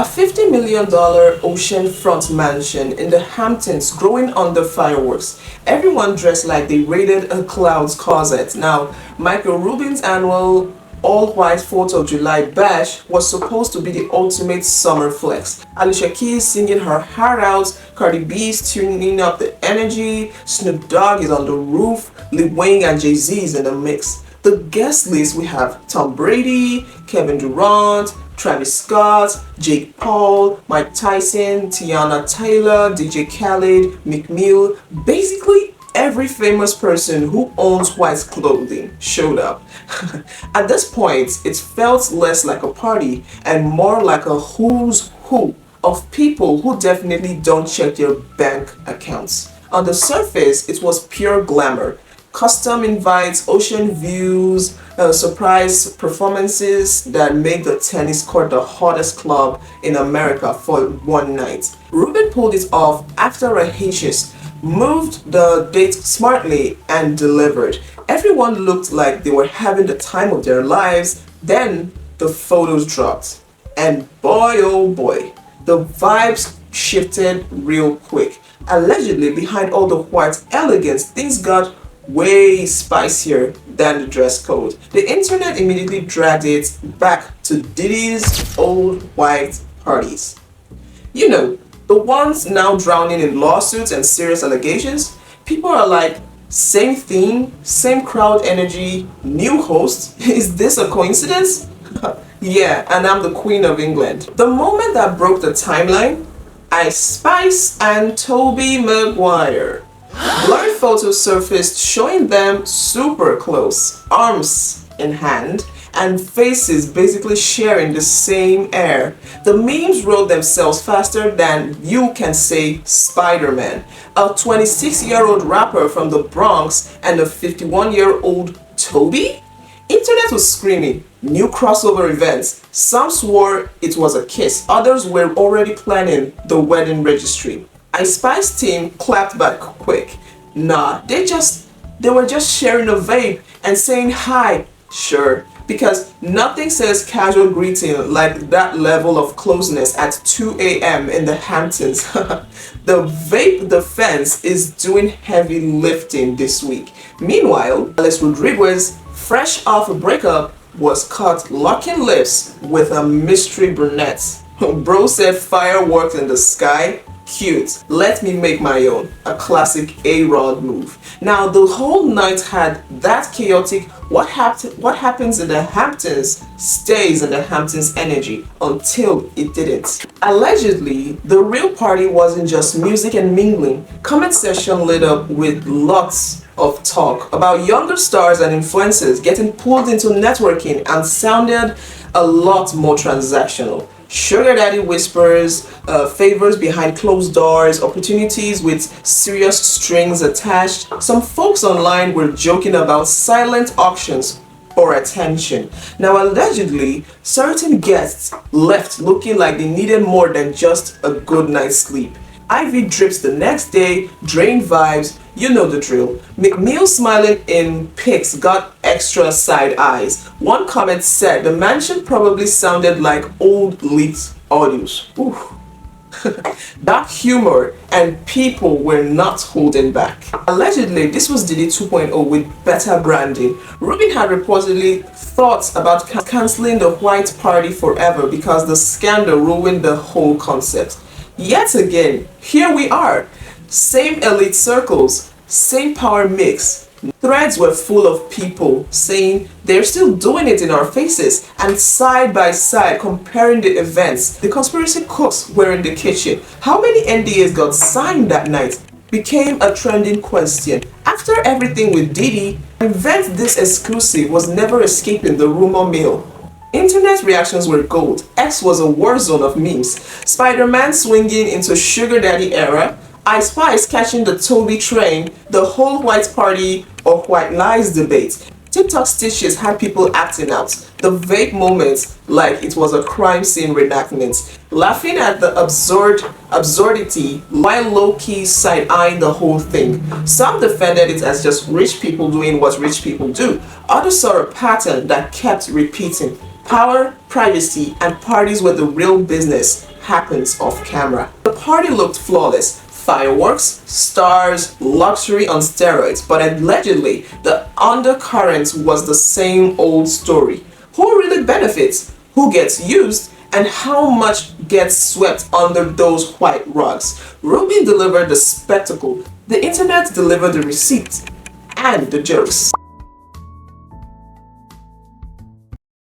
A $50 million oceanfront mansion in the Hamptons growing under fireworks. Everyone dressed like they raided a cloud's closet. Now, Michael Rubin's annual all-white 4th of July bash was supposed to be the ultimate summer flex. Alicia Keys singing her heart out, Cardi B's tuning up the energy, Snoop Dogg is on the roof, Lil Wayne and Jay-Z is in the mix. The guest list, we have Tom Brady, Kevin Durant, Travis Scott, Jake Paul, Mike Tyson, Tiana Taylor, DJ Khaled, Meek Mill. Basically, every famous person who owns white clothing showed up. At this point, it felt less like a party and more like a who's who of people who definitely don't check their bank accounts. On the surface, it was pure glamour. Custom invites, ocean views, surprise performances that made the tennis court the hottest club in America for one night. Rubin pulled it off after a hiatus, moved the date smartly, and delivered. Everyone looked like they were having the time of their lives. Then the photos dropped. And boy oh boy, the vibes shifted real quick. Allegedly, behind all the white elegance, things got way spicier than the dress code. The internet immediately dragged it back to Diddy's old white parties. You know, the ones now drowning in lawsuits and serious allegations. People are like, same theme, same crowd energy, new host. Is this a coincidence? Yeah, and I'm the Queen of England. The moment that broke the timeline, Ice Spice and Tobey Maguire. Blurry photos surfaced showing them super close, arms in hand, and faces basically sharing the same air. The memes wrote themselves faster than you can say Spider-Man. A 26-year-old rapper from the Bronx and a 51-year-old Tobey? Internet was screaming, new crossover events. Some swore it was a kiss, others were already planning the wedding registry. Ice Spice team clapped back quick. Nah, they were just sharing a vape and saying hi. Sure, because nothing says casual greeting like that level of closeness at 2 a.m. in the Hamptons. The vape defense is doing heavy lifting this week. Meanwhile, Alex Rodriguez, fresh off a breakup, was caught locking lips with a mystery brunette. Bro said fireworks in the sky. Cute. Let me make my own. A classic A-Rod move. Now the whole night had that chaotic what happens in the Hamptons stays in the Hamptons energy until it didn't. Allegedly, the real party wasn't just music and mingling. Comment section lit up with lots of talk about younger stars and influencers getting pulled into networking and sounded a lot more transactional. Sugar daddy whispers, favors behind closed doors, opportunities with serious strings attached. Some folks online were joking about silent auctions for attention. Now allegedly, certain guests left looking like they needed more than just a good night's sleep. IV drips the next day, drained vibes, you know the drill. McNeil smiling in pics got extra side eyes. One comment said the mansion probably sounded like old leaked audios. Ooh. Dark humor and people were not holding back. Allegedly, this was Diddy 2.0 with better branding. Rubin had reportedly thought about cancelling the white party forever because the scandal ruined the whole concept. Yet again, here we are. Same elite circles, same power mix. Threads were full of people saying they're still doing it in our faces, and side by side comparing the events. The conspiracy cooks were in the kitchen. How many NDAs got signed that night became a trending question. After everything with Diddy, an event this exclusive was never escaping the rumor mill. Internet reactions were gold. X was a war zone of memes. Spider-Man swinging into Sugar Daddy era, Ice Spice catching the Tobey train, the whole white party or white lies debate. TikTok stitches had people acting out. The vague moments like it was a crime scene reenactment. Laughing at the absurdity while low-key side-eyeing the whole thing. Some defended it as just rich people doing what rich people do. Others saw a pattern that kept repeating. Power, privacy, and parties were the real business. happens off camera. The party looked flawless. Fireworks, stars, luxury on steroids, but allegedly the undercurrent was the same old story. Who really benefits? Who gets used? And how much gets swept under those white rugs? Rubin delivered the spectacle. The internet delivered the receipts and the jokes.